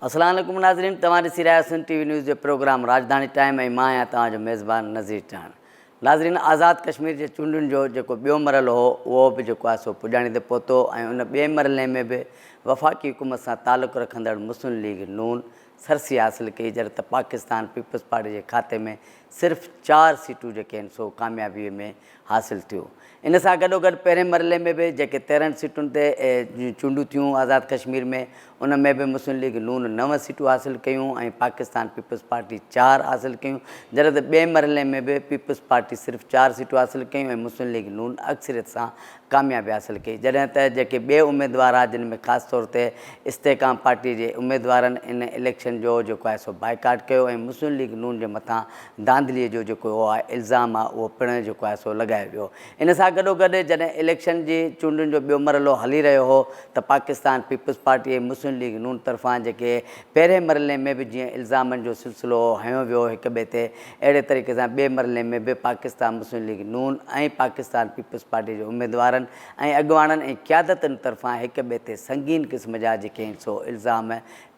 अस्सलाम वालेकुम नाज़रीन, तव्हां ॾिसी रहिया सन टीवी न्यूज़ जो प्रोग्राम राजधानी टाइम ऐं मां आहियां तव्हांजो मेज़बान नज़ीर चान। नाज़रीन, आज़ाद कश्मीर जे चूंडुनि जो जेको ॿियो मरहलो हो उहो बि जेको आहे सो पुॼाणींदे पहुतो ऐं उन ॿिए मरहले में बि वफ़ाक़ी हुकूमत सां तालुक़ु रखंदड़ मुस्लिम लीग नून सरसी हासिल कई, जॾहिं त पाकिस्तान पीपल्स पार्टी जे खाते में सिर्फ़ु 4 सीटूं जेके आहिनि सो कामयाबीअ में हासिल थियूं। इन सां गॾोगॾु पहिरें मरहले में बि जेके 13 सीटुनि ते चूंडूं थियूं आज़ाद कश्मीर में, उन में बि मुस्लिम लीग नून 9 सीटूं हासिल कयूं ऐं पाकिस्तान पीपल्स पार्टी 4 हासिल कयूं, जॾहिं त ॿिए मरहले में बि पीपल्स पार्टी सिर्फ़ु 4 सीटूं हासिल कयूं ऐं मुस्लिम लीग नून अक्सरियत सां कामयाबी हासिल कई। जॾहिं त जेके ॿिए उमेदवार आहे, जिन में ख़ासि तौर ते इस्तेकाम पार्टी जे उमेदवारनि इन इलेक्शन जो जेको आहे सो बाइकाट कयो ऐं मुस्लिम लीग नून जे मथां धांधलीअ जो जेको आहे इल्ज़ाम आहे उहो पिणु जेको आहे सो लॻायो वियो। इन सां गॾोगॾु जॾहिं इलेक्शन जी चूंडुनि जो ॿियो मरहलो हली रहियो हो त पाकिस्तान पीपल्स पार्टी ऐं मुस्लिम लीग नून तरफ़ां जेके पहिरें मरहले में बि जीअं इल्ज़ामनि जो सिलसिलो हयो वियो हिक ॿिए ते, अहिड़े तरीक़े सां ॿिए मरहले में बि पाकिस्तान मुस्लिम लीग नून ऐं पाकिस्तान पीपल्स पार्टी जे उमेदवारनि ऐं अॻुवाणनि ऐं क़यादतनि तरफ़ां हिक ॿिए ते संगीन क़िस्म जा जेके आहिनि सो इल्ज़ाम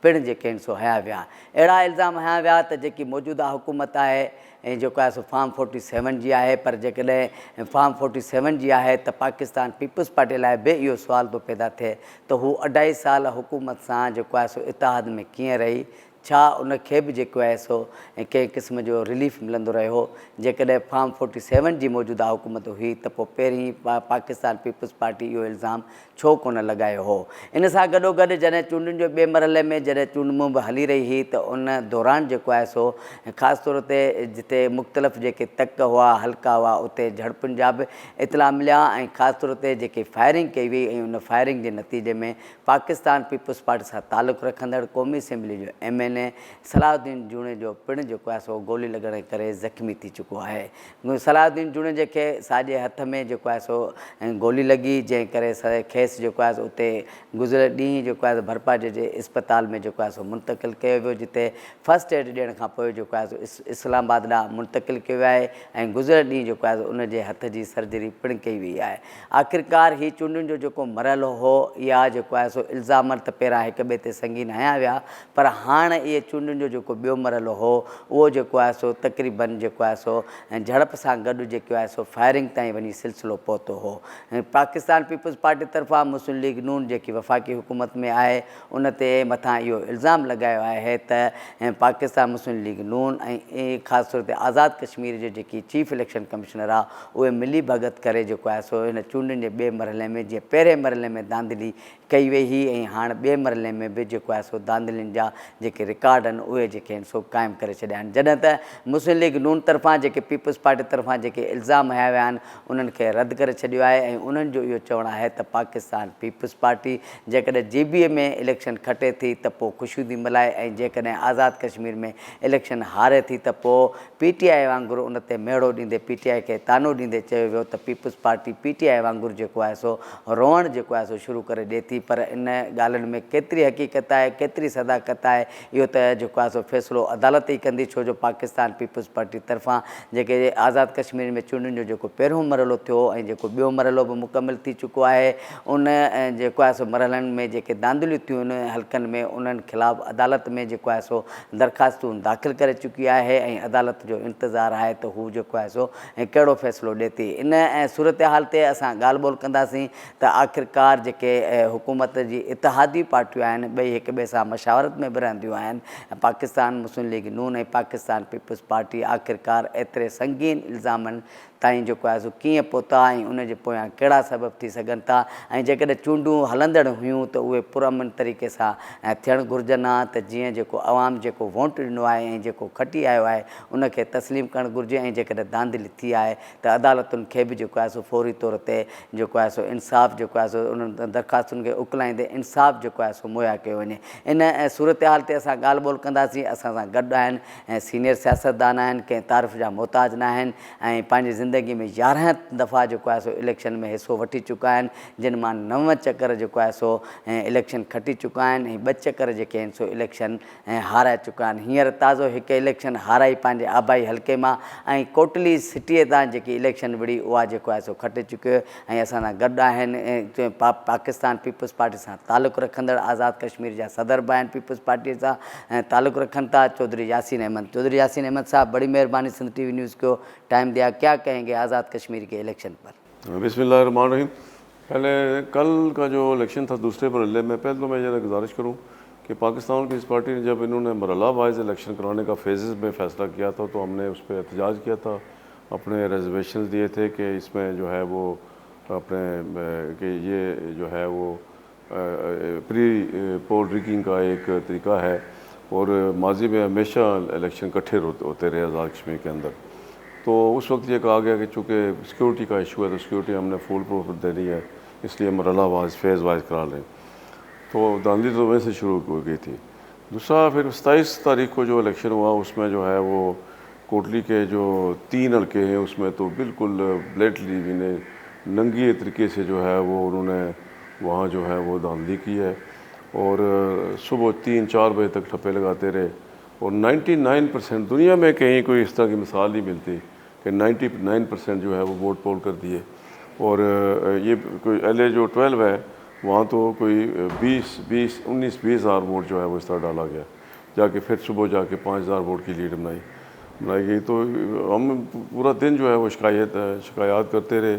पिणु जेके आहिनि सो हया विया। अहिड़ा इल्ज़ाम हया विया त जेकी मौजूदा हुकूमत आहे ऐं जेको आहे सो फार्म 47 जी आहे, पर जेकॾहिं फार्म 47 जी आहे त पाकिस्तान पीपल्स पार्टी लाइ बि इहो सुवाल थो पैदा थिए त हू 2.5 साल हुकूमत सां जेको आहे सो इतिहाद में कीअं रही, छा उनखे बि जेको आहे सो कंहिं क़िस्म जो रिलीफ मिलंदो रहियो। जेकॾहिं फार्म 47 जी मौजूदा हुकूमत हुई त पोइ पहिरीं पाकिस्तान पीपल्स पार्टी इहो इल्ज़ाम छो कोन लॻायो हो। इन सां गॾोगॾु जॾहिं चूंडुनि जो ॿिए मरहले में जॾहिं चूंडूं बि हली रही हुई त उन दौरान जेको आहे सो ख़ासि तौर ते जिते मुख़्तलिफ़ जेके तक हुआ हल्का हुआ उते झड़पुनि जा बि इतला मिलिया ऐं ख़ासि तौर ते जेकी फायरिंग कई वई ऐं उन फायरिंग जे नतीजे में पाकिस्तान पीपल्स पार्टी सां तालुक़ु रखंदड़ क़ौमी असेंबली जो MN सलाउद्दीन जूणे जो पिणु जेको आहे सो गोली लॻण जे करे ज़ख़्मी थी चुको आहे। सलाउद्दीन जूणे जे साॼे हथ में जेको आहे सो गोली लॻी, जंहिं करे खेसि जेको आहे सो उते गुज़िरियल ॾींहुं जेको आहे भरपा जे इस्पताल में जेको आहे सो मुंतक़िल कयो वियो, जिते फस्ट एड ॾियण खां पोइ जेको आहे सो इस्लामाबाद ॾांहुं मुंतक़िल कयो आहे ऐं गुज़िरियल ॾींहुं जेको आहे उनजे हथ जी सर्जरी पिणु कई वई आहे। आख़िरकार हीअ चूंडुनि जो जेको मरहलो हो, इहा जेको आहे सो इल्ज़ाम त पहिरां हिक ॿिए ते संगीन हया विया, पर हाणे इहे चूंडुनि जो जेको ॿियो मरहलो हो उहो जेको आहे सो तक़रीबन जेको आहे सो झड़प सां गॾु जेको आहे सो फायरिंग ताईं वञी सिलसिलो पहुतो हो। पाकिस्तान पीपल्स पार्टी तरफ़ां मुस्लिम लीग नून जेकी वफ़ाक़ी हुकूमत में आहे उन ते मथां इहो इल्ज़ाम लॻायो आहे त पाकिस्तान मुस्लिम लीग नून ऐं ख़ासि तौर ते आज़ाद कश्मीर जे जेकी चीफ इलेक्शन कमिशनर आहे उहे मिली भगत करे जेको आहे सो हिन चूंडुनि जे ॿिए मरहले में जीअं पहिरें मरहले में धांधली कई वई हुई ऐं हाणे ॿिए मरहले में बि जेको आहे सो धांधलियुनि जा जेके रिकॉर्ड आहिनि उहे जेके आहिनि सो क़ाइमु करे छॾिया आहिनि। जॾहिं त मुस्लिम लीग नून तरफ़ां जेके पीपल्स पार्टी तरफ़ां जेके इल्ज़ाम हया विया आहिनि उन्हनि खे रद्द करे छॾियो आहे ऐं उन्हनि जो इहो चवणु आहे त पाकिस्तान पीपल्स पार्टी जेकॾहिं GB में इलेक्शन खटे थी त पोइ ख़ुशियूं थी मल्हाए ऐं जेकॾहिं आज़ाद कश्मीर में इलेक्शन हारे थी त पोइ PTI वांगुरु उन ते मेड़ो ॾींदे PTI खे तानो ॾींदे चयो वियो त पीपल्स पार्टी PTI वांगुरु जेको आहे सो रोअणु जेको आहे सो शुरू करे ॾिए थी, पर इन ॻाल्हियुनि में केतिरी हक़ीक़त आहे, केतिरी सदाकत आहे, इहो त जेको आहे सो फ़ैसिलो अदालत ई कंदी, छो जो पाकिस्तान पीपल्स पार्टी तरफ़ां जेके आज़ाद कश्मीर में चूंडुनि जो जेको पहिरियों मरहलो थियो ऐं जेको ॿियो मरहलो बि मुकमिल थी चुको आहे, उन जेको आहे सो मरहलनि में जेके धांधलियूं थियूं उन हल्कनि में उन्हनि ख़िलाफ़ु अदालत में जेको आहे सो दरख़्वास्तूं दाख़िल करे चुकी आहे ऐं अदालत जो इंतज़ारु आहे त हू जेको आहे सो कहिड़ो फ़ैसिलो ॾिए थी। इन सूरत हाल ते असां ॻाल्हि ॿोल कंदासीं त आख़िरकार जेके हुकूमत जी इतिहादी पार्टियूं आहिनि ॿई हिक ॿिए सां मशावरत में बि रहंदियूं आहिनि, पाकिस्तान मुस्लिम लीग नून ऐं पाकिस्तान पीपल्स पार्टी आख़िरकार एतिरे संगीन इल्ज़ामनि ताईं जेको आहे सो कीअं पहुता ऐं उनजे पोयां कहिड़ा सबब थी सघनि था ऐं जेकॾहिं चूंडूं हलंदड़ हुयूं त उहे पुरअमन तरीक़े सां थियणु घुरिजनि हा त जीअं जेको आवाम जेको वोट ॾिनो आहे ऐं जेको खटी आयो आहे उनखे तस्लीम करणु घुरिजे ऐं जेकॾहिं धांधली थी आहे त अदालतुनि खे बि जेको आहे सो फौरी तौर ते जेको आहे सो इंसाफ़ जेको आहे सो उन्हनि दरख़्वास्तुनि खे उकलाईंदे इंसाफ़ जेको आहे सो मुहैया कयो वञे। इन सूरत हाल ते असां सां ॻाल्हि ॿोल कंदासीं। असां सां गॾु आहिनि ऐं सीनियर सियासतदान आहिनि, कंहिं तारीफ़ जा मोहताज न आहिनि ऐं पंहिंजी ज़िंदगी में 11 दफ़ा जेको आहे सो इलेक्शन में हिसो वठी चुका आहिनि, जिन मां 9 चकर जेको आहे सो इलेक्शन खटी चुका आहिनि ऐं 2 चकर जेके आहिनि सो इलेक्शन हाराए चुका आहिनि। हींअर ताज़ो हिकु इलेक्शन हाराई पंहिंजे आबाई हल्के मां ऐं कोटली सिटीअ तां जेकी इलेक्शन विड़ी उहा जेको आहे सो खटे चुकियो ऐं असां सां गॾु आहिनि पाकिस्तान पीपल्स पार्टी सां तालुक़ु रखंदड़ आज़ाद कश्मीर जा सदर बि आहिनि पीपल्स पार्टीअ सां ताल्लुक़ु रखनि था, चौधरी यासीन अहमद। चौधरी यासीन अहमद साहब, बड़ी मेहरबानी सिंध टीवी न्यूज़ को टाइम दिया, क्या कहेंगे आज़ाद कश्मीर के इलेक्शन पर? बिस्मिल्लाहिर्रहमानिर्रहीम। पहले कल का जो इलेक्शन था दूसरे मरहले में, पहले तो मैं ज़रा गुजारिश करूँ कि पाकिस्तान पीपल्स पार्टी ने जब इन्होंने मरहला वाइज इलेक्शन कराने का फेजेस में फ़ैसला किया था तो हमने उस पर एहतजाज किया था, अपने रिजर्वेशन दिए थे कि इसमें जो है वो अपने कि ये जो है वो प्री पोल रिगिंग का एक तरीका है और माजी में हमेशा इलेक्शन इकट्ठे होते रहे आज़ाद कश्मीर के अंदर। तो उस वक्त ये कहा गया कि चूँकि सिक्योरिटी का इशू है तो सिक्योरिटी हमने फुल प्रूफ देनी है, इसलिए मरहला वाइज फेज़ वाइज करा लें। तो दांदी तो वैसे शुरू हो गई थी। दूसरा फिर 27 तारीख को जो इलेक्शन हुआ उसमें जो है वो कोटली के जो 3 हल्के हैं उसमें तो बिल्कुल ब्लेटली इन्हें नंगी तरीके से जो है वो उन्होंने वहाँ जो है वो धांधली की है और सुबह 3-4 बजे तक ठप्पे लगाते रहे और 99% दुनिया में कहीं कोई इस तरह की मिसाल नहीं मिलती कि 99% जो है वो वोट पोल कर दिए। और ये कोई LA जो 12 है वहाँ तो कोई 19-20 हज़ार वोट जो है वो इस तरह डाला गया, जाके फिर सुबह जाके 5,000 वोट की लीड बनाई गई। तो हम पूरा दिन जो है वो शिकायत करते रहे,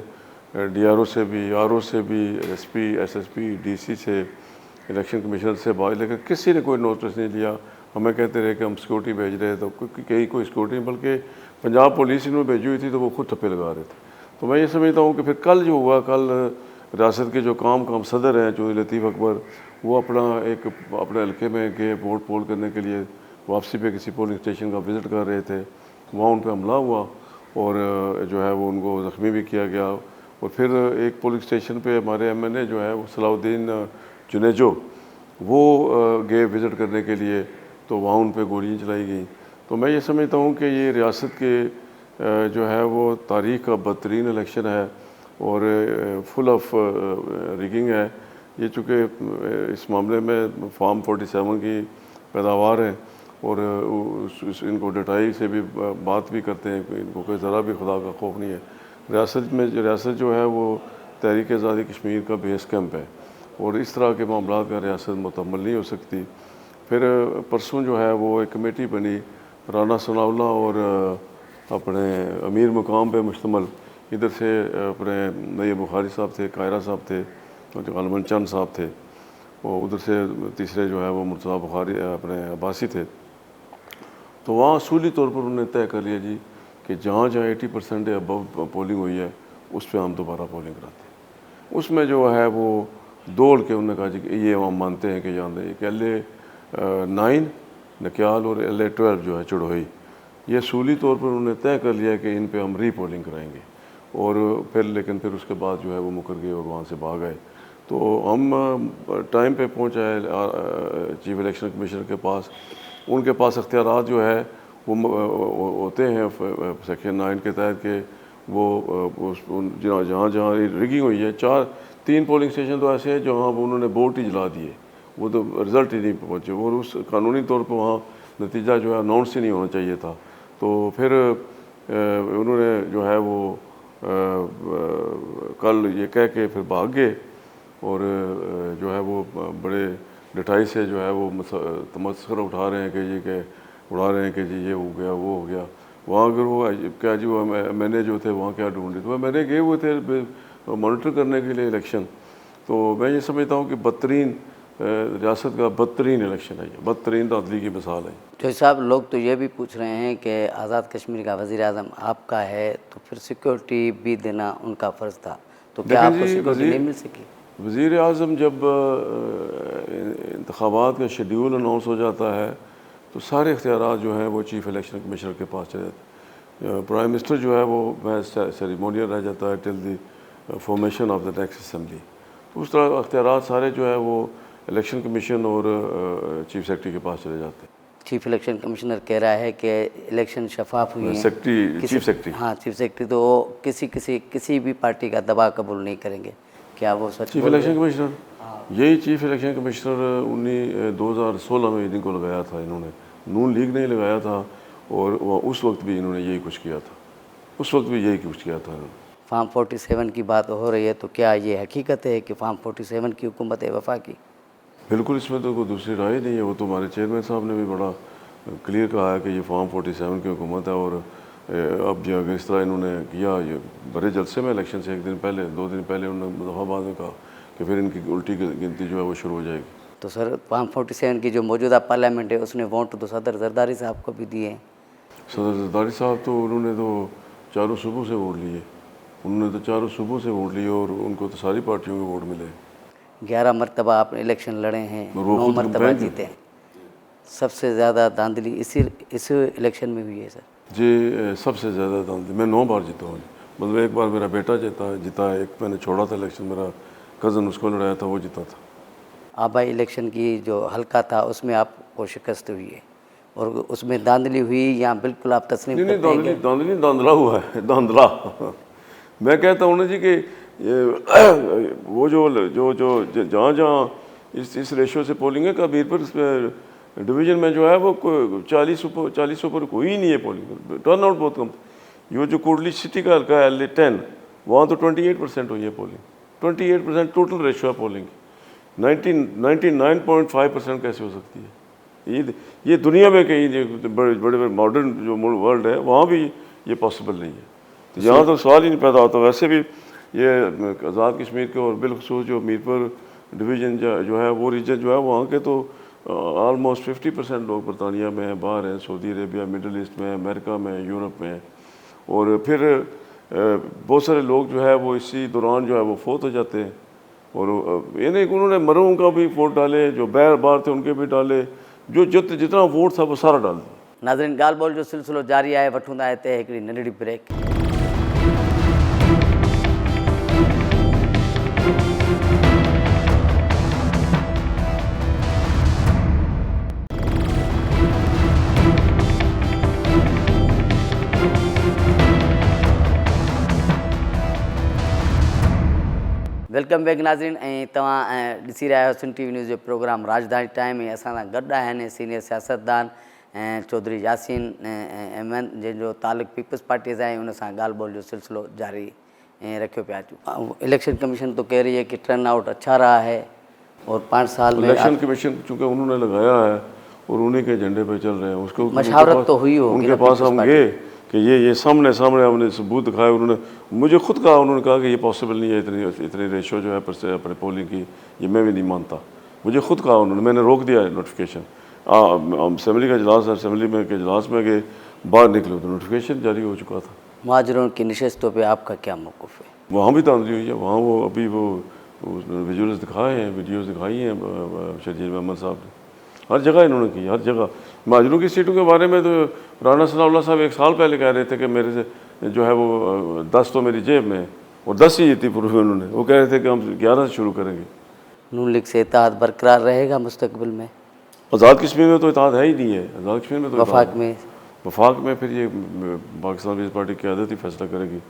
DRO से भी, RO से भी, SP, SSP, DC से, इलेक्शन कमीशनर से बात, लेकिन किसी ने कोई नोटिस नहीं लिया। हमें कहते रहे कि हम सिक्योरिटी भेज रहे तो कहीं कोई सिक्योरिटी नहीं, बल्कि पंजाब पुलिस इन्होंने भेजी हुई थी तो वो खुद ठप्पे लगा रहे थे। तो मैं ये समझता हूँ कि फिर कल जो हुआ, कल रियासत के जो काम सदर हैं चौधरी लतीफ़ अकबर, वो अपने हल्के में गए वोट पोल करने के लिए, वापसी पे किसी पोलिंग स्टेशन का विज़िट कर रहे थे, वहाँ उन पर हमला हुआ और जो है वो उनको ज़ख्मी भी किया गया। और फिर एक पोलिंग स्टेशन पे हमारे MNA जो है वो सलाउद्दीन जुनेजो वो गए विज़िट करने के लिए, तो वहाँ उन पर गोलियाँ चलाई गई। तो मैं ये समझता हूँ कि ये रियासत के जो है वो तारीख़ का बदतरीन इलेक्शन है और फुल ऑफ रिगिंग है। ये चूँकि इस मामले में फॉर्म 47 की पैदावार है और इनको डटाई से भी बात भी करते हैं, इनको कोई ज़रा भी खुदा का खौफ नहीं है। रियासत जो है वो तहरीक आज़ादी कश्मीर का बेस कैंप है और इस तरह के मामला का रियासत मुतम्मल नहीं हो सकती। फिर परसों जो है वो एक कमेटी बनी, राना सनाउल्ला और अपने अमीर मुकाम पे मुश्तमल, इधर से अपने नईम बुखारी साहब थे, कायरा साहब थे और गालिबन चंद साहब थे और उधर से तीसरे जो है वो मुर्तज़ा बुखारी अपने अब्बासी थे। तो वहाँ असूली तौर पर उन्होंने तय कर लिया जी कि जहाँ 80% अबव पोलिंग हुई है उस पर हम दोबारा पोलिंग कराते हैं। उसमें जो है वो दौड़ के उन्होंने कहा जी कि ये हम मानते हैं कि जानते हैं कि LA 9 नक्याल और LA 12 जो है चढ़ोई, ये असूली तौर पर उन्होंने तय कर लिया कि इन पे हम रीपोलिंग कराएंगे और लेकिन फिर उसके बाद जो है वो मुकर गए और वहाँ से भाग गए। तो हम टाइम पे पहुँचाए चीफ इलेक्शन कमिश्नर के पास, उनके पास अख्तियारात जो है वो होते हैं सेक्शन 9 के तहत के वो जहाँ जहाँ रिगिंग हुई है 3 पोलिंग स्टेशन तो ऐसे हैं जहाँ उन्होंने वोट ही जला दिए, वो तो रिज़ल्ट ही नहीं पहुँचे और उस कानूनी तौर पर वहाँ नतीजा जो है अनाउंस ही नहीं होना चाहिए था। तो फिर उन्होंने जो है वो कल ये कह के फिर भाग गए और जो है वो बड़े डटाई से जो है वो तमस्खर उठा रहे हैं कि ये के उड़ा रहे हैं कि जी ये हो गया वो हो गया। वहाँ अगर वो क्या जी वो मैंने जो थे वहाँ क्या ढूंढे, तो मैंने गए हुए थे मॉनिटर करने के लिए इलेक्शन। तो मैं ये समझता हूँ कि बदतरीन रियासत का बदतरीन इलेक्शन है, ये बदतरीन दादली की मिसाल है। तो साहब लोग तो ये भी पूछ रहे हैं कि आज़ाद कश्मीर का वज़ीर आज़म आपका है तो फिर सिक्योरिटी भी देना उनका फ़र्ज़ था, तो क्या आपको सिक्योरिटी नहीं मिल सकी? वज़ीर आज़म जब इंतखाबात का शेड्यूल अनाउंस हो जाता है तो सारे इख्तियारात जो हैं वो चीफ़ इलेक्शन कमिश्नर के पास चले जाते हैं। प्राइम मिनिस्टर जो है वो सेरेमोनियल रह जाता है till the formation of the next assembly. तो उस तरह इख्तियारात सारे जो है वो इलेक्शन कमीशन और चीफ सेक्रेटरी के पास चले जाते हैं। चीफ इलेक्शन कमिश्नर कह रहा है कि इलेक्शन शफाफ हुई है। Secretary, chief secretary. हाँ, चीफ सेक्रेटरी, तो वो किसी भी पार्टी का दबाव कबूल नहीं करेंगे। क्या वो सच चीफ इलेक्शन कमिश्नर, यही चीफ इलेक्शन कमिश्नर 2016 में इनको लगाया था इन्होंने, नून लीग ने लगाया था, और उस वक्त भी इन्होंने यही कुछ किया था, उस वक्त भी यही कुछ किया था इन्होंने। फार्म 47 की बात हो रही है, तो क्या ये हकीकत है कि फार्म 47 की हुकूमत है वफा की? बिल्कुल, इसमें तो कोई दूसरी राय नहीं है। वो तो हमारे चेयरमैन साहब ने भी बड़ा क्लियर कहा है कि ये फार्म 47 की हुकूमत है, और अब जो अगर इस तरह इन्होंने किया, ये बड़े जलसे में इलेक्शन से 1 दिन पहले 2 दिन पहले उन्होंने दफाबाद में कहा कि फिर इनकी उल्टी गिनती जो है वो शुरू हो जाएगी। तो सर, फार्म 47 की जो मौजूदा पार्लियामेंट है उसने वोट तो सदर जरदारी साहब को भी दिए हैं। सदर जरदारी साहब तो उन्होंने तो चारों सूबों से वोट लिए, उन्होंने तो चारों सूबों से वोट लिए, और उनको तो सारी पार्टियों के वोट मिले। 11 मरतबा आपने इलेक्शन लड़े हैं, और वो 9 खुद मरतबा कंपेन जीते हैं। सबसे ज़्यादा धांधली इस इलेक्शन में हुई है सर। जी, सबसे ज़्यादा दांती मैं 9 बार जीता हूँ। मतलब एक बार मेरा बेटा जीता है, एक मैंने छोड़ा था इलेक्शन, मेरा कज़न उसको लड़ाया था, वो जीता था। आबाई इलेक्शन की जो हल्का था उसमें आपको शिकस्त हुई है, और उसमें धांधली हुई या बिल्कुल आप तस्लीम नहीं, करते हैं कि धांधली धांधला हुआ है, धांधला। मैं कहता हूँ ना जी कि वो जो जहाँ इस रेशो से पोलिंग है, कबीर पर डिवीज़न में जो है वो 40 ऊपर कोई ही नहीं है पोलिंग, टर्न आउट बहुत कम। ये जो कोटली सिटी का हल्का है LA10, वहाँ तो 28% हुई है पोलिंग, 28% टोटल रेशो है पोलिंग। 99.5% कैसे हो सकती है? ये दुनिया में कहीं बड़े बड़े मॉडर्न जो वर्ल्ड है वहाँ भी ये पॉसिबल नहीं है। तो यहाँ तो सवाल ही नहीं पैदा होता। वैसे भी ये आज़ाद कश्मीर के और बिलखसूस जो मीरपुर डिवीज़न जो है वो रीजन जो है वहाँ के तो ऑलमोस्ट 50% लोग बरतानिया में हैं, बाहर हैं, सऊदी अरेबिया, मिडल ईस्ट में, अमेरिका में, यूरोप में, और फिर बहुत सारे लोग जो है वो इसी दौरान जो है वो फोत हो जाते हैं। और ये नहीं कि उन्होंने मरूं का भी वोट डाले, जो बाहर थे उनके भी डाले, जो जितना वोट था वो सारा डाल दिया। नाज़रीन, ॻाल्हि ॿोल जो सिलसिलो जारी आहे। वठूं था हिते हिकिड़ी नंढड़ी ब्रेक। वेलकम बैक नाज़रीन, ऐं तव्हां ॾिसी रहिया आहियो सिंध TV न्यूज़ जो प्रोग्राम राजधानी टाइम। ऐं असां सां गॾु आहिनि सीनियर सियासतदान चौधरी यासीन अहमद, जंहिंजो तालुक़ु पीपल्स पार्टी सां आहे। उन सां ॻाल्हि ॿोल जो सिलसिलो जारी रखियो पिया अचूं। इलेक्शन कमीशन तो कह रही है कि टर्न आउट अच्छा रहा है, और 5 साल में इलेक्शन कमीशन चूँकि उन्होंने लगाया है और उन्हीं के एजेंडे पे चल रहे हैं, उसको मशावरत तो हुई होगी उनके ना पास पीपल्स हम पार्टी। गए कि ये सामने हमने सबूत दिखाए। उन्होंने मुझे खुद कहा, उन्होंने कहा कि ये पॉसिबल नहीं है, इतनी रेशो जो है अपने पोलिंग की, ये मैं भी नहीं मानता। मुझे खुद कहा उन्होंने, मैंने रोक दिया है नोटिफिकेशन। असेंबली का इजलास, असेंबली में के इजलास में गए, बाहर निकले तो नोटिफिकेशन जारी हो चुका था। मुहाजिरों की नशिस्तों पे आपका क्या मौक़िफ़ है? वहाँ भी धांधली हुई है, वहाँ वो अभी वो विजुअल्स दिखाए हैं, वीडियोस दिखाई हैं शर्जील अहमद साहब ने। हर जगह इन्होंने की, हर जगह। महाजरों की सीटों के बारे में तो राना सनाउल्लाह साहब 1 साल पहले कह रहे थे कि मेरे से जो है वो 10 तो मेरी जेब में, और 10 ही जीती पूर्व में उन्होंने। वो कह रहे थे कि हम 11 से शुरू करेंगे। नून लीग से इत्तेहाद बरकरार रहेगा मुस्तकबिल में? आज़ाद कश्मीर में तो इत्तेहाद है ही नहीं है। आज़ाद कश्मीर में तो वफाक में फिर ये पाकिस्तान पीपल्स पार्टी की क़यादत ही फैसला करेगी।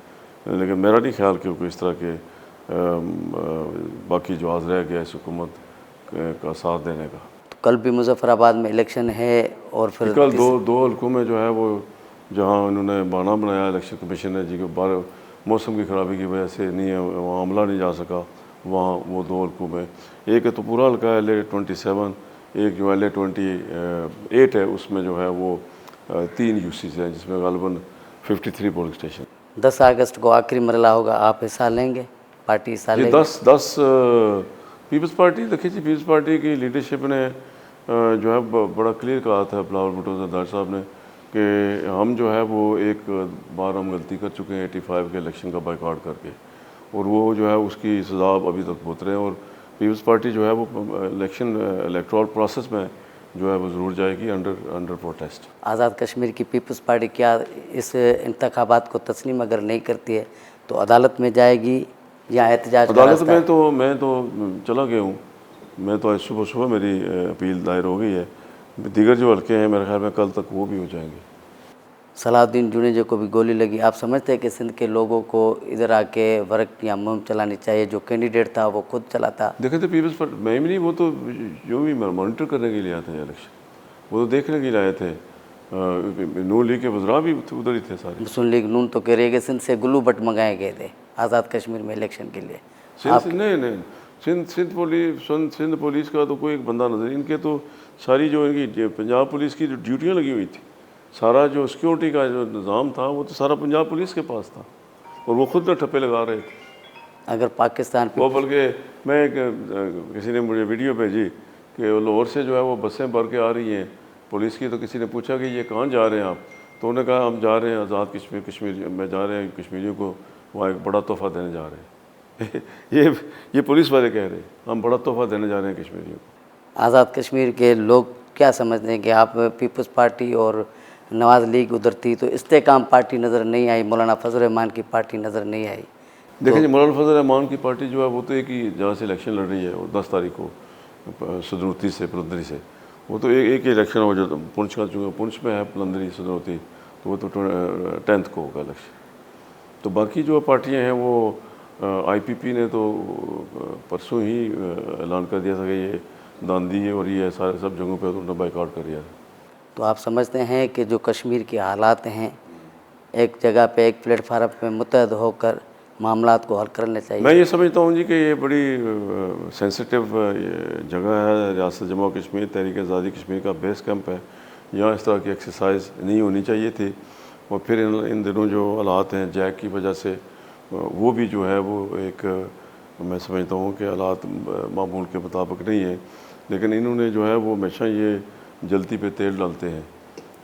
लेकिन मेरा नहीं ख्याल कि कोई इस तरह के बाकी जवाब रह गया इस हुकूमत का साथ देने का। तो कल भी मुजफ्फराबाद में इलेक्शन है, और फिर कल दो हल्कों में जो है वो जहाँ उन्होंने बहाना बनाया इलेक्शन कमीशन ने जी, कि मौसम की ख़राबी की वजह से नहीं है, वहाँ हमला नहीं जा सका। वहाँ वो 2 हल्कों में, एक है तो पूरा हल्का है LA27, एक जो LA28 है, उसमें जो है वो 3 UCs हैं, जिसमें ग़ालिबन 53 पोलिंग स्टेशन। 10 अगस्त को आखिरी मरला होगा, आप हिस्सा लेंगे? पार्टी हिस्सा जी, लेगी? 10 पीपल्स पार्टी, देखिए जी, पीपल्स पार्टी की लीडरशिप ने जो है बड़ा क्लियर कहा था बिलावल भुट्टो सरदार साहब ने कि हम जो है वो एक बार हम गलती कर चुके हैं 85 के इलेक्शन का बाइकआउट करके, और वो जो है उसकी सज़ा अभी तक भुगत रहे हैं। और पीपल्स पार्टी जो है वो इलेक्टोरल प्रोसेस में जो है वो ज़रूर जाएगी अंडर प्रोटेस्ट। आज़ाद कश्मीर की पीपल्स पार्टी क्या इस इंतखाबात को तस्लीम अगर नहीं करती है तो अदालत में जाएगी या एहतजाज? अदालत में तो मैं तो चला गया हूँ। मैं तो आज सुबह मेरी अपील दायर हो गई है, दीगर जो हल्के हैं मेरे ख्याल में कल तक वो भी हो जाएंगे। सलाउद्दीन जुनेजो को भी गोली लगी। आप समझते हैं कि सिंध के लोगों को इधर आके वर्क या मुहिम चलानी चाहिए? जो कैंडिडेट था वो खुद चलाता। देखे थे पीपल्स पार्टी मैं भी नहीं, वो तो जो भी मॉनिटर करने के लिए आते हैं इलेक्शन, वो तो देखने के लिए आए थे। नून लीग के वज़रा भी उधर ही थे सारे। मुस्लिम लीग नून तो कह रही है कि सिंध से ग्लू बट मंगाए गए थे आज़ाद कश्मीर में इलेक्शन के लिए। नहीं, सिंध पुलिस का तो कोई एक बंदा नजर, इनके तो सारी जो इनकी पंजाब पुलिस की जो ड्यूटियाँ लगी हुई थी, सारा जो सिक्योरिटी का जो निज़ाम था वो तो सारा पंजाब पुलिस के पास था, और वो खुद ठप्पे लगा रहे थे। अगर पाकिस्तान वो बल्कि मैं किसी ने मुझे वीडियो भेजी कि लाहौर से जो है वो बसें भर के आ रही हैं पुलिस की, तो किसी ने पूछा कि ये कहाँ जा रहे हैं आप, तो उन्होंने कहा हम जा रहे हैं आज़ाद कश्मीर में जा रहे हैं, कश्मीरियों को वहाँ एक बड़ा तोहफा देने जा रहे हैं। ये पुलिस वाले कह रहे हैं हम बड़ा तोहफा देने जा रहे हैं कश्मीरियों को। आज़ाद कश्मीर के लोग क्या समझते हैं कि आप पीपल्स पार्टी और नवाज़ लीग उधर थी तो इस्तेकाम पार्टी नज़र नहीं आई, मौलाना फजल रहमान की पार्टी नज़र नहीं आई? देखिए जी, मौलाना फजल रहमान की पार्टी जो है वो तो एक ही जहाँ से इलेक्शन लड़ रही है, वो 10 तारीख को सदनौती से पलंदरी से, वो तो एक ही इलेक्शन हो जाता। पुंछ का चूँकि पुंछ में है पलंदरी सदनौती, तो वो तो 10th को होगा इलेक्शन। तो बाकी जो पार्टियाँ हैं वो IPP ने तो परसों ही ऐलान कर दिया था कि ये दांदी है और ये सारे सब जगहों पे तो उन्होंने बाइकआउट कर दिया। तो आप समझते हैं कि जो कश्मीर के हालात हैं, एक जगह पे एक प्लेटफार्म पे मुत्तहद होकर मामलात को हल करने चाहिए? मैं ये समझता हूँ जी कि ये बड़ी सेंसिटिव जगह है। रियासत जम्मू कश्मीर तहरीक आज़ादी कश्मीर का बेस कैंप है, यहाँ इस तरह की एक्सरसाइज नहीं होनी चाहिए थी। और फिर इन दिनों जो हालात हैं जैक की वजह से, वो भी जो है वो एक मैं समझता हूँ कि हालात मामूल के मुताबिक नहीं है। लेकिन इन्होंने जो है वो हमेशा ये जल्दी पे तेल डालते हैं।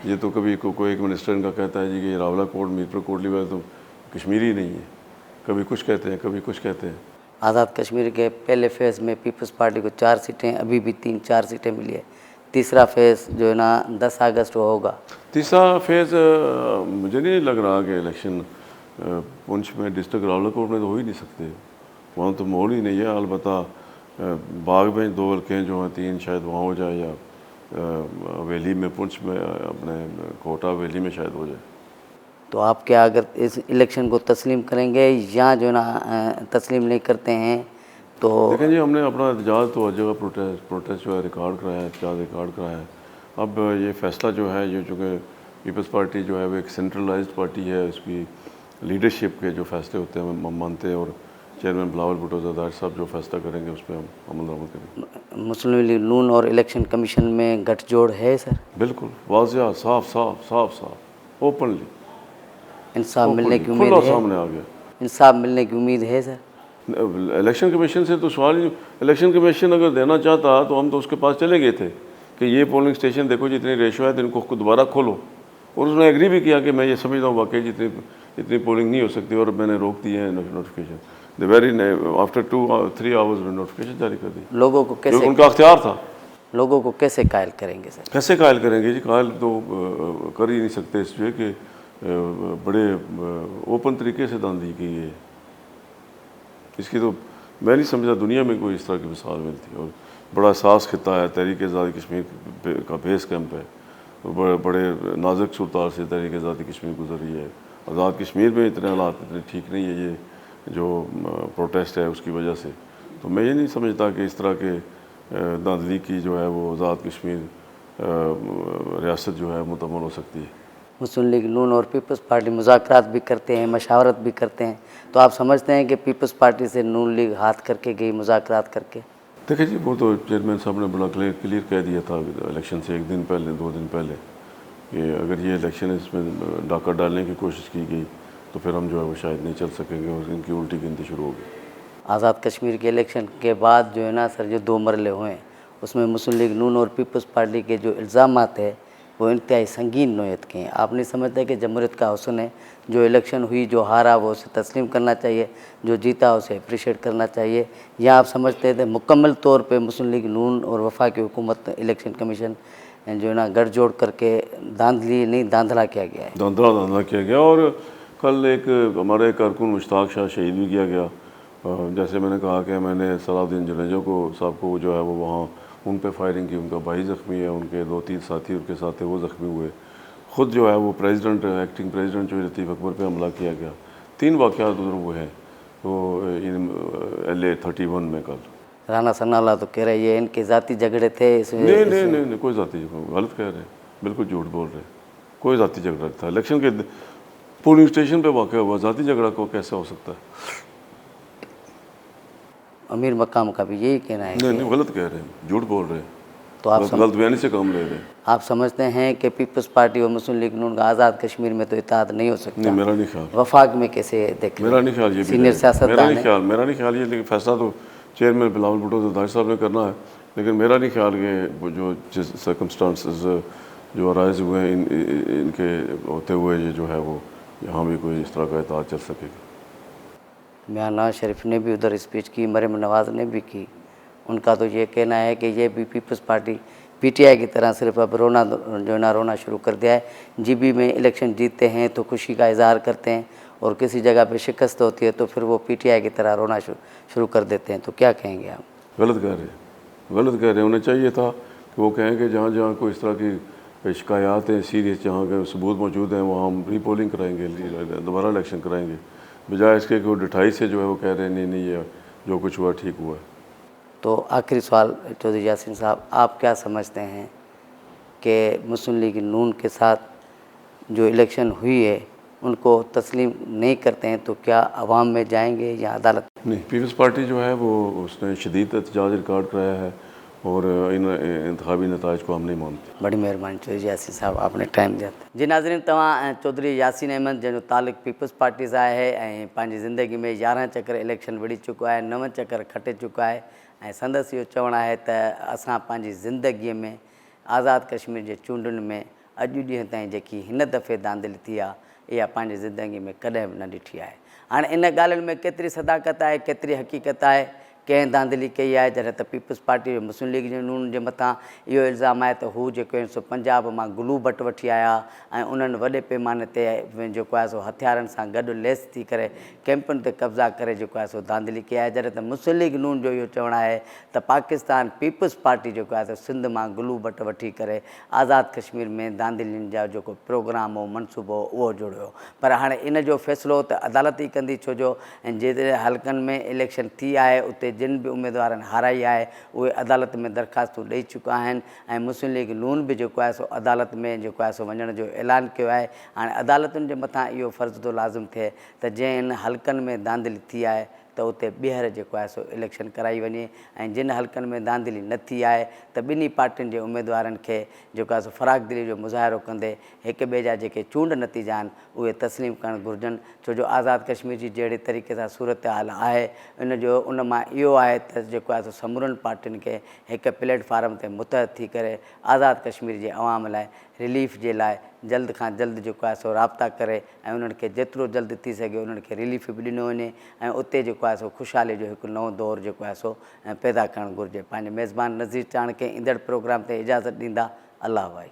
ये तो कभी कोई एक मिनिस्टर इनका कहता है जी कि रावला कोट मीरपुर कोटली वाले तो कश्मीरी नहीं है, कभी कुछ कहते हैं कभी कुछ कहते हैं। आज़ाद कश्मीर के पहले फेज़ में पीपल्स पार्टी को 4 सीटें, अभी भी 3-4 सीटें मिली है। तीसरा फेज़ जो है ना 10 अगस्त को होगा। तीसरा फेज़ मुझे नहीं लग रहा कि इलेक्शन पुंछ में डिस्ट्रिक्ट रावलकोट में तो हो ही नहीं सकते, वहाँ तो माहौल ही नहीं है। अलबत्ता बाग में 2 हल्के जो हैं 3 शायद वहाँ हो जाए, या हवेली में पुंछ में अपने कोटा हवेली में शायद हो जाए। तो आप क्या अगर इस इलेक्शन को तस्लीम करेंगे या जो ना तस्लीम नहीं करते हैं तो? देखें जी, हमने अपना एहतजाज तो हर जगह प्रोटेस्ट जो है रिकॉर्ड कराया है, एहतजाज रिकॉर्ड कराया है। अब ये फैसला जो है, ये चूँकि पीपल्स पार्टी जो है वो एक सेंट्रलाइज्ड पार्टी है, उसकी लीडरशिप के जो फैसले होते हैं हम मानते हैं, और चेयरमैन बिलावल भुट्टो ज़रदारी साहब जो फैसला करेंगे उस पर हम अमल दरामद करेंगे। मुस्लिम लीग नून और इलेक्शन कमीशन में गठजोड़ है सर? बिल्कुल वाज़िया, साफ ओपनली इंसाफ मिलने की उम्मीद खुला है? सामने आ गया। इंसाफ मिलने की उम्मीद है सर? इलेक्शन कमीशन से तो सवाल ही, इलेक्शन कमीशन अगर देना चाहता तो हम तो उसके पास चले गए थे कि ये पोलिंग स्टेशन देखो जितनी रेशो है तो इनको दोबारा खोलो, और उसने एग्री भी किया कि मैं ये समझता हूँ वाकई इतनी पोलिंग नहीं हो सकती, और मैंने रोक दी है notification. The very after 2-3 hours में नोटिफिकेशन जारी कर दी। लोगों को कैसे, उनका अख्तियार था। लोगों को कैसे कायल करेंगे सर? कैसे कायल करेंगे जी, कायल तो कर ही नहीं सकते, इसलिए कि बड़े ओपन तरीके से दांधी की है। इसकी तो मैं नहीं समझा दुनिया में कोई इस तरह की मिसाल मिलती है। और बड़ा सास खिता है, तहरीक आज़ादी कश्मीर का बेस कैंप है, बड़े नाजुक सूरताल से तहरीक आज़ादी कश्मीर गुजर रही है। आज़ाद कश्मीर में इतने हालात इतने ठीक नहीं है, ये जो प्रोटेस्ट है उसकी वजह से। तो मैं ये नहीं समझता कि इस तरह के धांधली की जो है वो आज़ाद कश्मीर रियासत जो है मुकम्मल हो सकती है। मुस्लिम लीग नून और पीपल्स पार्टी मुज़ाकरात भी करते हैं, मशावरत भी करते हैं, तो आप समझते हैं कि पीपल्स पार्टी से नून लीग हाथ करके गई मुज़ाकरात करके? देखिए जी, वो तो चेयरमैन साहब ने बड़ा क्लियर कह दिया था इलेक्शन से 1 दिन पहले 2 दिन पहले कि अगर ये इलेक्शन इसमें डाका डालने की कोशिश की गई तो फिर हम जो है वो शायद नहीं चल सकेंगे, और इनकी उल्टी गिनती शुरू होगी। आज़ाद कश्मीर के इलेक्शन के बाद जो है ना सर, जो 2 मरले हुए हैं उसमें मुस्लिम लीग नून और पीपल्स पार्टी के जो इल्ज़ामात है वो इंतहाई संगीन नोयत के हैं। आप नहीं समझते कि जमहूरियत का हुस्न है, जो इलेक्शन हुई, जो हारा वो उसे तस्लीम करना चाहिए, जो जीता उसे अप्रिशिएट करना चाहिए? या आप समझते थे मुकम्मल तौर पे मुस्लिम लीग नून और वफाकी हुकूमत इलेक्शन कमीशन जो है ना गठजोड़ करके धांधली नहीं धांधला किया गया है? धांधला किया गया। और कल एक हमारे कारकुन मुश्ताक शाह शहीद भी किया गया। जैसे मैंने कहा कि मैंने सलाउद्दीन जुनेजो को साहब को जो है वो वहाँ उन पे फायरिंग की, उनका भाई ज़ख्मी है, उनके 2-3 साथी उनके साथ थे वो ज़ख्मी हुए। ख़ुद जो है वो प्रेसिडेंट, एक्टिंग प्रेसिडेंट जो लतीफ़ अकबर पे हमला किया गया। 3 वाक़यात उधर वो हैं तो इन LA 31 में कल। राना सनाला तो कह रहे ये इनके ज़ाती झगड़े थे इसमें। नहीं, कोई ज़ाती गलत कह रहे हैं, बिल्कुल झूठ बोल रहे हैं। कोई ज़ाती झगड़ा था, इलेक्शन के पोलिंग स्टेशन पे वाक़या हुआ, ज़ाती झगड़ा को कैसे हो सकता है? अमीर मकाम का भी यही कहना है। नहीं, गलत कह रहे हैं, झूठ बोल रहे हैं, तो आप गलत बयानी से काम ले रहे हैं। आप समझते हैं कि पीपल्स पार्टी और मुस्लिम लीग नून का आज़ाद कश्मीर में तो इत्तेहाद नहीं हो सकता? नहीं, मेरा नहीं ख्याल। वफाक में कैसे देख मेरा नहीं ख्याल ये सीनियर सियासतदान है। मेरा नहीं ख्याल ये, लेकिन फैसला तो चेयरमैन बिलावल भुट्टो जरदारी साहब ने करना है, लेकिन मेरा नहीं ख्याल कि वो जो जिस सर्कमस्टांसेस जो अराइज हुए हैं इनके होते हुए ये जो है वो यहाँ भी कोई इस तरह का इत्तेहाद चल सकेगा। मियां नवाज शरीफ ने भी उधर स्पीच की, मरीम नवाज ने भी की। उनका तो ये कहना है कि ये भी पीपल्स पार्टी PTI की तरह सिर्फ अब रोना शुरू कर दिया है। GB में इलेक्शन जीतते हैं तो खुशी का इजहार करते हैं और किसी जगह पे शिकस्त होती है तो फिर वो PTI की तरह रोना शुरू कर देते हैं। तो क्या कहेंगे आप? गलत कह रहे हैं। उन्हें चाहिए था कि वो कहें कि जहाँ जहाँ कोई इस तरह की शिकायत हैं सीरियस, जहाँ के सबूत मौजूद हैं वहाँ हम रीपोलिंग कराएंगे, दोबारा इलेक्शन कराएंगे, बजाय इसके कि वो डिठाई से जो है वो कह रहे हैं नहीं ये जो कुछ हुआ ठीक हुआ है। तो आखिरी सवाल चौधरी यासीन साहब, आप क्या समझते हैं कि मुस्लिम लीग नून के साथ जो इलेक्शन हुई है उनको तस्लीम नहीं करते हैं तो क्या अवाम में जाएंगे या अदालत? नहीं, पीपल्स पार्टी जो है वो उसने शदीद एहतजाज रिकॉर्ड कराया है और इन इंतखाबी नताइज को हम नहीं मानते। बड़ी मेहरबानी चौधरी यासीन साहब, आपने टाइम दिया। जी नाज़रीन, तव्हां चौधरी यासीन अहमद जंहिंजो तालुक़ पीपल्स पार्टी सां आहे ऐं पंहिंजी ज़िंदगी में 11 चकर इलेक्शन विड़ी चुको आहे, 9 चकर खटे चुको आहे ऐं संदसि इहो चवणु आहे त असां पंहिंजी ज़िंदगीअ में आज़ाद कश्मीर जे चूंडुनि में अॼु ॾींहं ताईं जेकी हिन दफ़े धांधली थी आहे इहा पंहिंजी ज़िंदगी में कॾहिं बि न ॾिठी आहे। हाणे इन ॻाल्हियुनि में केतिरी सदाकत आहे, केतिरी हक़ीक़त आहे, कंहिं धांधली कई आहे जॾहिं त पीपल्स पार्टी मुस्लिम लीग जे नून जे मथां इहो इल्ज़ाम आहे त हू जेको आहिनि सो पंजाब मां ग्लू बट वठी आया ऐं उन्हनि वॾे पैमाने ते जेको आहे सो हथियारनि सां गॾु लैस थी करे कैंपुनि ते कब्ज़ा करे जेको आहे सो धांधली कई आहे, जॾहिं त मुस्लिम लीग नून जो इहो चवणु आहे त पाकिस्तान पीपल्स पार्टी जेको आहे सो सिंध मां ग्लू बट वठी करे आज़ाद कश्मीर में धांधलियुनि जा जेको प्रोग्राम हो मनसूबो हो उहो जोड़ियो। पर हाणे इन जो फ़ैसिलो त अदालत ई कंदी, छो जो जेतिरे हल्कनि में इलेक्शन थी आहे उते जिन भी उम्मीदवारनि हाराई आहे उहे अदालत में दरख़्वास्तूं ॾेई चुका आहिनि ऐं मुस्लिम लीग नून बि जेको आहे सो अदालत में जेको आहे सो वञण जो ऐलान कयो आहे। हाणे अदालतुनि जे मथां इहो फ़र्ज़ु थो लाज़िम थिए त जंहिं इन हल्कनि में धांधली थी आहे त उते ॿीहर जेको आहे सो इलेक्शन कराई वञे ऐं जिन हल्कनि में धांधली न थी आहे त ॿिन्ही पार्टियुनि जे उम्मीदवारनि खे जेको आहे सो फ़राख़ दिली जो मुज़ाहिरो कंदे हिक ॿिए जा जेके चूंड नतीजा आहिनि उहे तस्लीम करणु घुरिजनि, छो जो आज़ाद कश्मीर जी जहिड़े तरीक़े सां सूरत हाल आहे उन मां इहो आहे त जेको आहे सो समूरनि पार्टियुनि खे हिक प्लेटफार्म ते मुतहद थी करे आज़ाद कश्मीर जे अवाम लाइ रिलीफ जे लाइ जल्द खां जल्द जेको आहे सो राब्ता करे ऐं उन्हनि खे जेतिरो जल्द थी सघे उन्हनि खे रिलीफ बि ॾिनो वञे ऐं उते जेको आहे सो ख़ुशहाली जो हिकु नओं दौरु जेको आहे सो पैदा करणु घुरिजे। पंहिंजे मेज़बान नज़ीर चाण खे ईंदड़ प्रोग्राम ते इजाज़त ॾींदा। अल्लाह वाहे।